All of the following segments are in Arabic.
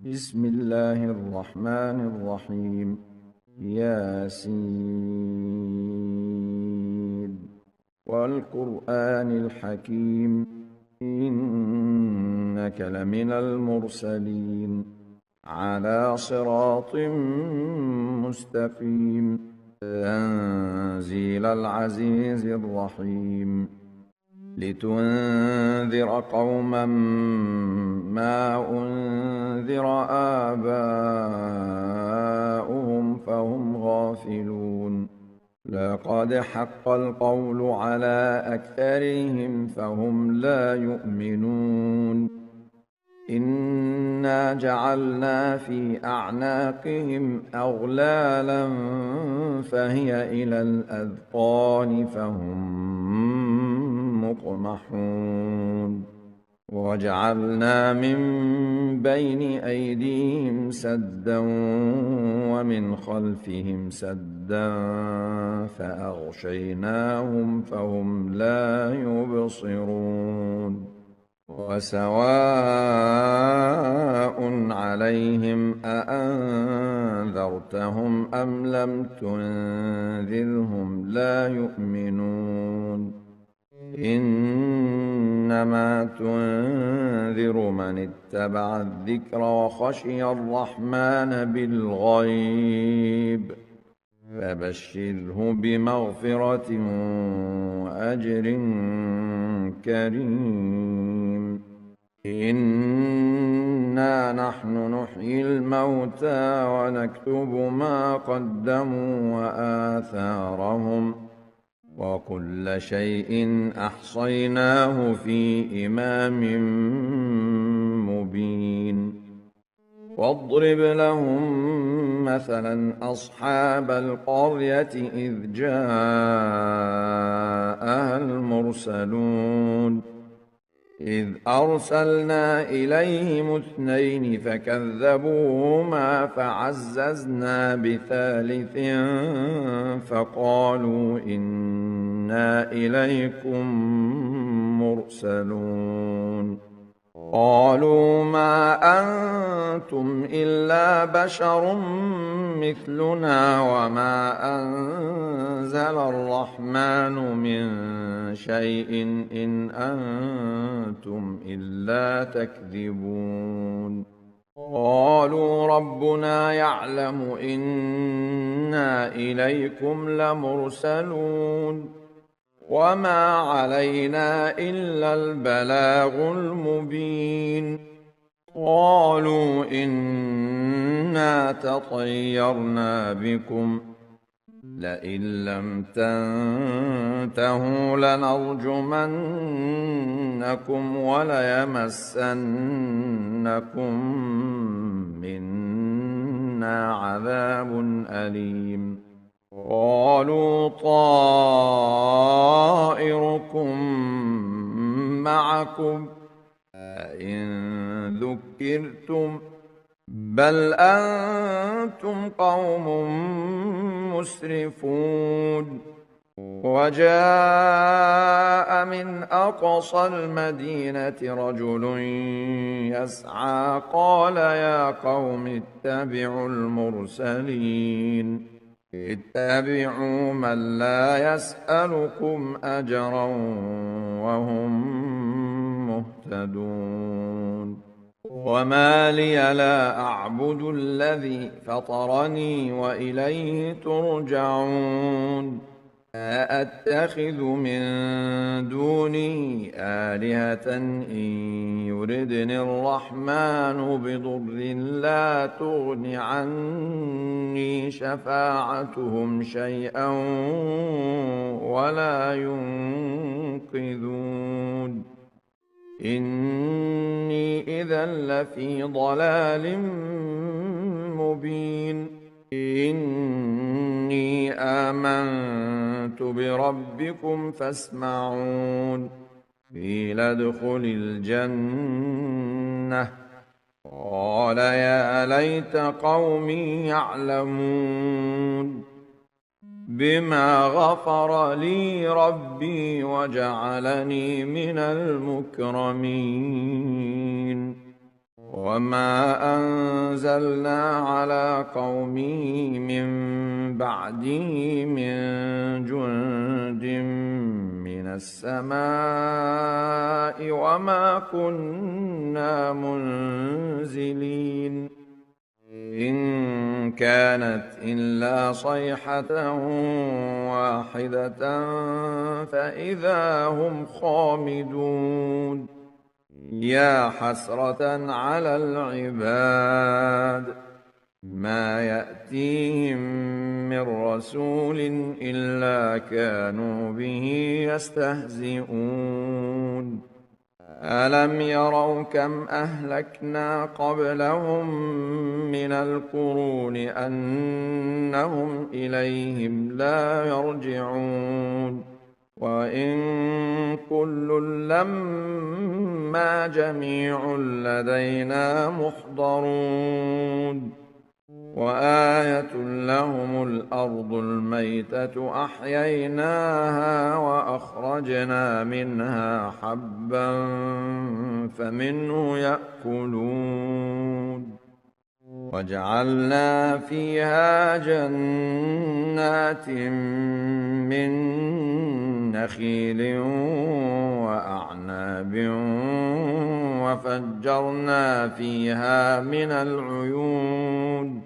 بسم الله الرحمن الرحيم. ياسين والقرآن الحكيم إنك لمن المرسلين على صراط مستقيم تنزيل العزيز الرحيم لتنذر قوما ما أنذر آباؤهم فهم غافلون لقد حق القول على أكثرهم فهم لا يؤمنون إنا جعلنا في أعناقهم أغلالا فهي إلى الأذقان فهم مقمحون وجعلنا من بين أيديهم سدا ومن خلفهم سدا فأغشيناهم فهم لا يبصرون وسواء عليهم أأنذرتهم أم لم تنذرهم لا يؤمنون إنما تنذر من اتبع الذكر وخشي الرحمن بالغيب فبشره بمغفرة وأجر كريم إنا نحن نحيي الموتى ونكتب ما قدموا وآثارهم وكل شيء أحصيناه في إمام مبين واضرب لهم مثلا أصحاب القرية إذ جاءها المرسلون إذ أرسلنا إليهم اثنين فكذبوهما فعززنا بثالث فقالوا إنا إليكم مرسلون قالوا ما أنتم إلا بشر مثلنا وما أنزل الرحمن من شيء إن أنتم إلا تكذبون قالوا ربنا يعلم إنا إليكم لمرسلون وما علينا إلا البلاغ المبين قالوا إنا تطيرنا بكم لئن لم تنتهوا لنرجمنكم وليمسنكم منا عذاب أليم قالوا طائركم معكم أئن ذكرتم بل أنتم قوم مسرفون وجاء من أقصى المدينة رجل يسعى قال يا قوم اتبعوا المرسلين اتبعوا من لا يسألكم أجرا وهم مهتدون وما لي لا أعبد الذي فطرني وإليه ترجعون أأتخذ من دونه آلهة إن يردني الرحمن بضر لا تغن عني شفاعتهم شيئا ولا ينقذون إني إذا لفي ضلال مبين إني آمنت بربكم فاسمعون قيل ادخل الجنة قال يا ليت قومي يعلمون بما غفر لي ربي وجعلني من المكرمين وما أنزلنا على قومه من بعده من جند من السماء وما كنا منزلين إن كانت إلا صيحة واحدة فإذا هم خامدون يا حسرة على العباد ما يأتيهم من رسول إلا كانوا به يستهزئون ألم يروا كم أهلكنا قبلهم من القرون أنهم إليهم لا يرجعون وإن كل لما جميع لدينا محضرون وآية لهم الأرض الميتة أحييناها وأخرجنا منها حبا فمنه يأكلون وجعلنا فيها جنات من نخيل وأعناب وفجرنا فيها من العيون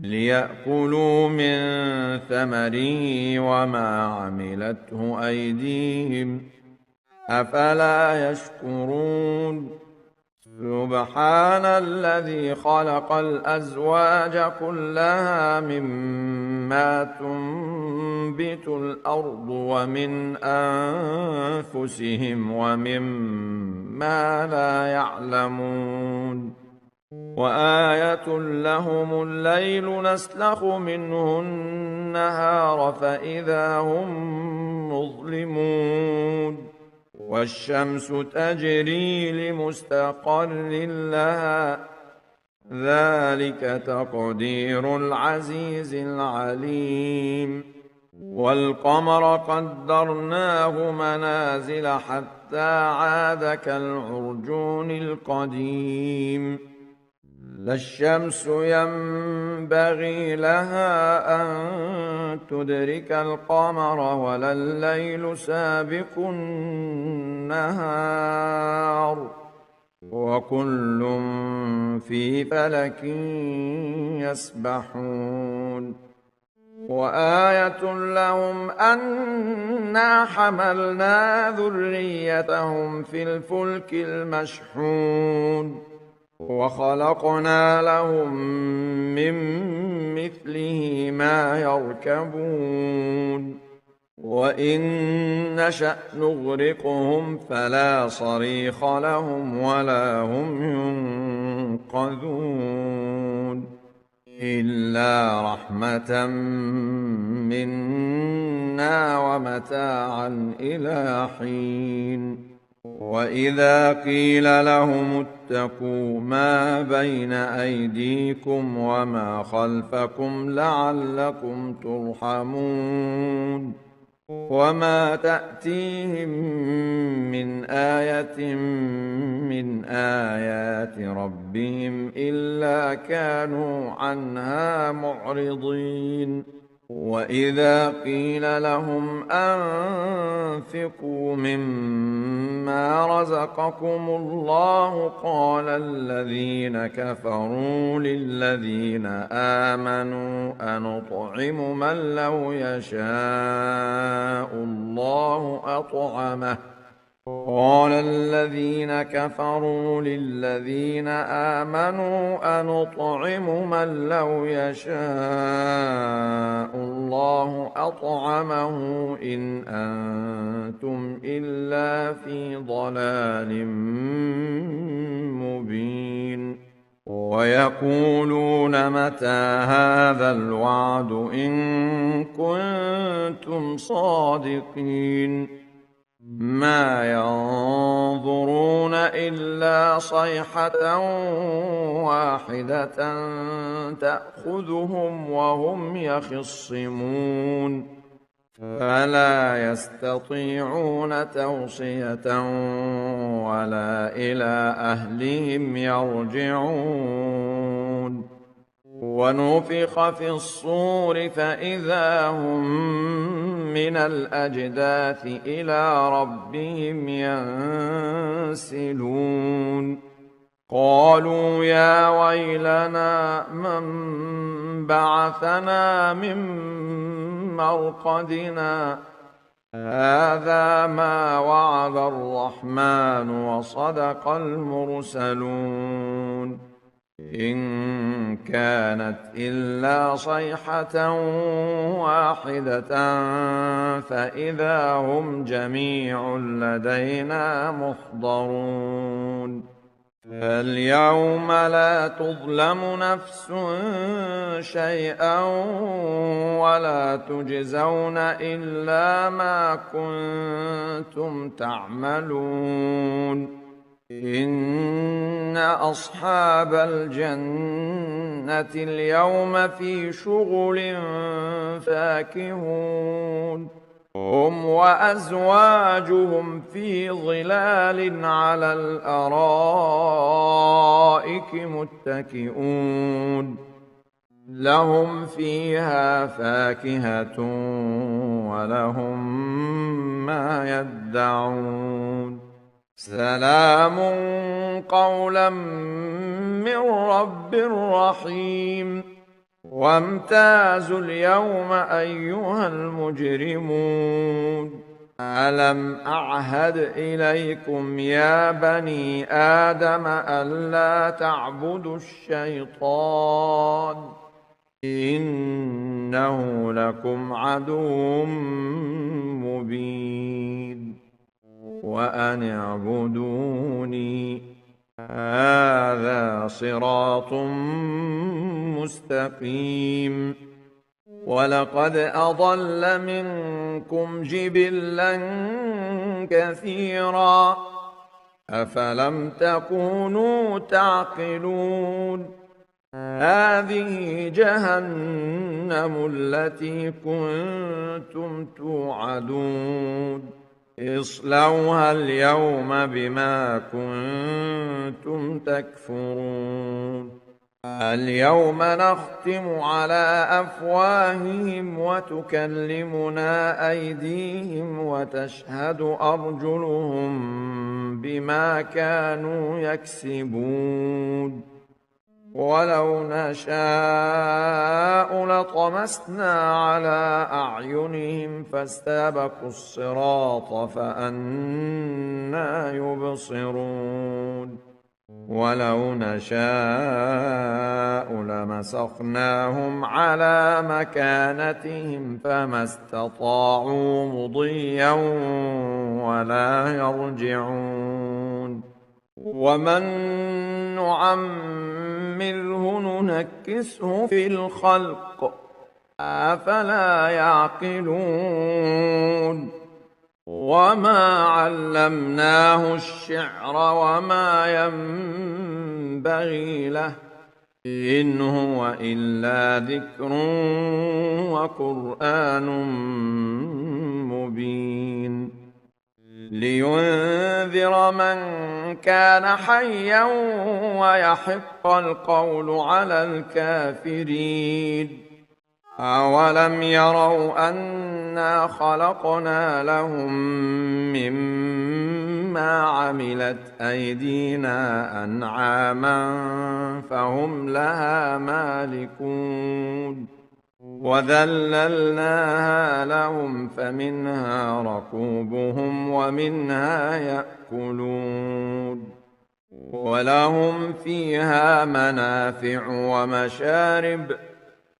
ليأكلوا من ثمره وما عملته أيديهم أفلا يشكرون سبحان الذي خلق الأزواج كلها مما تنبت الأرض ومن أنفسهم ومما لا يعلمون وآية لهم الليل نسلخ منه النهار فإذا هم مظلمون والشمس تجري لمستقر لها ذلك تقدير العزيز العليم والقمر قدرناه منازل حتى عاد كالعرجون القديم لا الشمس ينبغي لها أن تدرك القمر ولا الليل سابق النهار وكل في فلك يسبحون وآية لهم أنا حملنا ذريتهم في الفلك المشحون وخلقنا لهم من مثله ما يركبون وإن نشأ نغرقهم فلا صريخ لهم ولا هم ينقذون إلا رحمة منا ومتاعا إلى حين وإذا قيل لهم اتقوا ما بين أيديكم وما خلفكم لعلكم ترحمون وما تأتيهم من آية من آيات ربهم إلا كانوا عنها معرضين وإذا قيل لهم أنفقوا مما رزقكم الله قال الذين كفروا للذين آمنوا أنطعم من لو يشاء الله أطعمه قال الذين كفروا للذين آمنوا أنطعم من لو يشاء الله أطعمه إن أنتم إلا في ضلال مبين ويقولون متى هذا الوعد إن كنتم صادقين ما ينظرون إلا صيحة واحدة تأخذهم وهم يخصمون فلا يستطيعون توصية ولا إلى أهلهم يرجعون ونفخ في الصور فإذا هم من الأجداث إلى ربهم ينسلون قالوا يا ويلنا من بعثنا من مرقدنا هذا ما وعد الرحمن وصدق المرسلون إن كانت إلا صيحة واحدة فإذا هم جميع لدينا محضرون فاليوم لا تظلم نفس شيئا ولا تجزون إلا ما كنتم تعملون إن أصحاب الجنة اليوم في شغل فاكهون هم وأزواجهم في ظلال على الأرائك متكئون لهم فيها فاكهة ولهم ما يدعون سلام قولا من رب رحيم وامتازوا اليوم أيها المجرمون ألم أعهد إليكم يا بني آدم ألا تعبدوا الشيطان إنه لكم عدو مبين وأن اعبدوني هذا صراط مستقيم ولقد أضل منكم جبلا كثيرا أفلم تكونوا تعقلون هذه جهنم التي كنتم توعدون اصلوها اليوم بما كنتم تكفرون اليوم نختم على أفواههم وتكلمنا أيديهم وتشهد أرجلهم بما كانوا يكسبون ولو نشاء لطمسنا على أعينهم فاستبقوا الصراط فأنى يبصرون ولو نشاء لمسخناهم على مكانتهم فما استطاعوا مضيا ولا يرجعون ومن نعمره ننكسه في الخلق أفلا يعقلون وما علمناه الشعر وما ينبغي له إن هو إلا ذكر وقرآن مبين لينذر من كان حيا ويحق القول على الكافرين أولم يروا أنا خلقنا لهم مما عملت أيدينا أنعاما فهم لها مالكون وذللناها لهم فمنها ركوبهم ومنها يأكلون ولهم فيها منافع ومشارب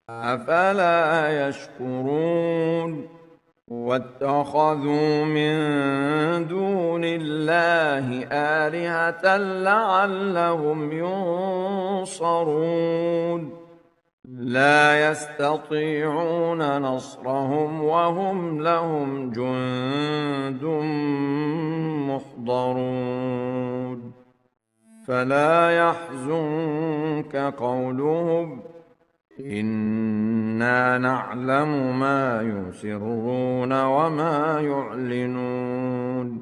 أفلا يشكرون واتخذوا من دون الله آلهة لعلهم ينصرون لا يستطيعون نصرهم وهم لهم جند محضرون فلا يحزنك قولهم إنا نعلم ما يسرون وما يعلنون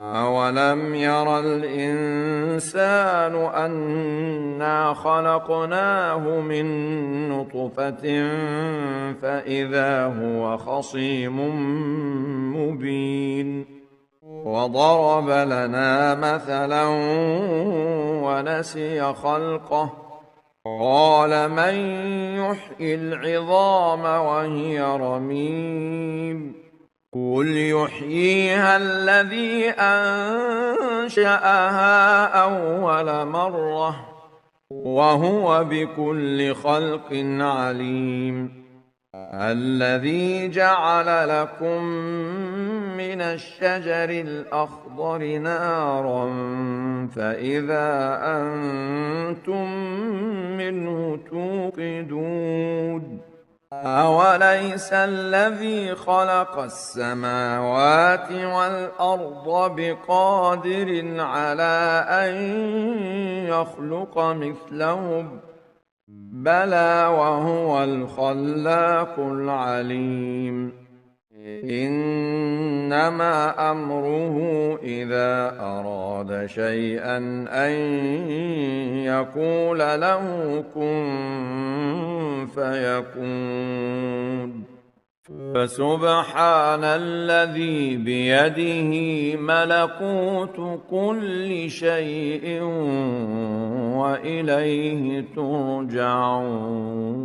أولم ير الإنسان أنا خلقناه من نطفة فإذا هو خصيم مبين وضرب لنا مثلا ونسي خلقه قال من يحيي العظام وهي رميم قل يحييها الذي أنشأها أول مرة وهو بكل خلق عليم الذي جعل لكم من الشجر الأخضر نارا فإذا أنتم منه توقدون أوليس الذي خلق السماوات والأرض بقادر على أن يخلق مثلهم بلى وهو الخلاق العليم إنما أمره إذا أراد شيئا أن يقول له كن فيكون فسبحان الذي بيده ملكوت كل شيء وإليه ترجعون